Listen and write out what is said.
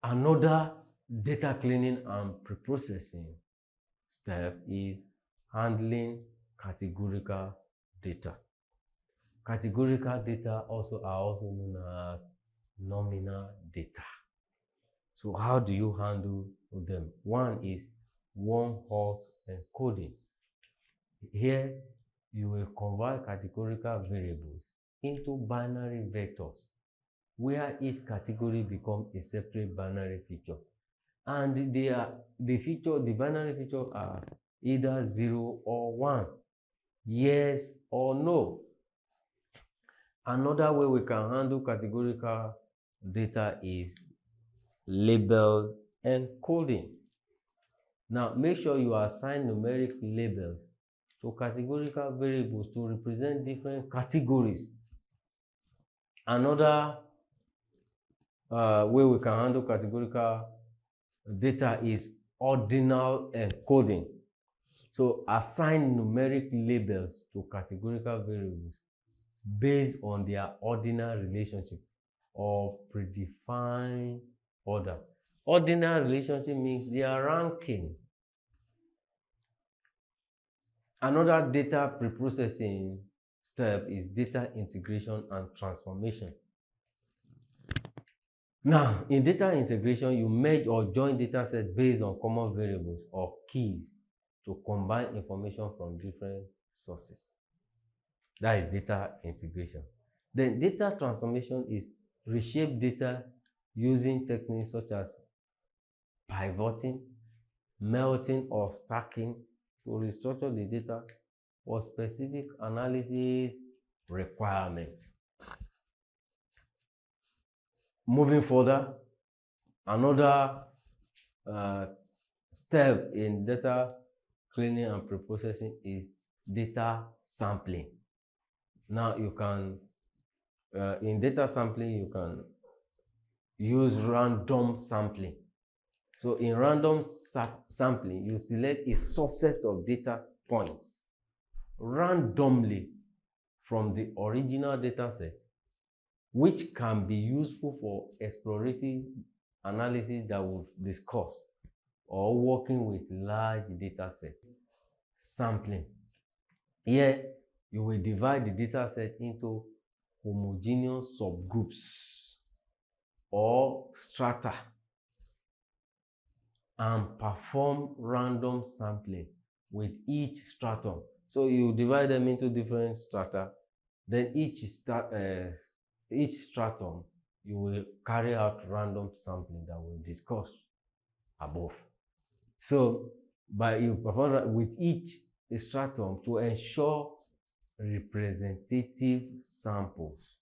Another data cleaning and preprocessing step is handling categorical data. Categorical data are also known as nominal data. So how do you handle them? One is one-hot encoding. Here, you will convert categorical variables into binary vectors, where each category becomes a separate binary feature. And the binary features are either 0 or 1, yes or no. Another way we can handle categorical data is label encoding. Now, make sure you assign numeric labels to categorical variables to represent different categories. Another way we can handle categorical data is ordinal encoding. So assign numeric labels to categorical variables based on their ordinal relationship or predefined order. Ordinal relationship means they are ranking. Another data preprocessing step is data integration and transformation. Now, in data integration, you merge or join data sets based on common variables or keys to combine information from different sources. That is data integration. Then data transformation is reshape data using techniques such as pivoting, melting, or stacking to restructure the data for specific analysis requirements. Moving further, another step in data cleaning and preprocessing is data sampling. Now you can, in data sampling, you can use random sampling. So in random sampling, you select a subset of data points randomly from the original data set, which can be useful for exploratory analysis that we've discussed or working with large data sets. Sampling. Here, you will divide the data set into homogeneous subgroups or strata and perform random sampling with each stratum. So you divide them into different strata, then each stratum you will carry out random sampling that we'll discuss above. So you perform with each stratum to ensure representative samples.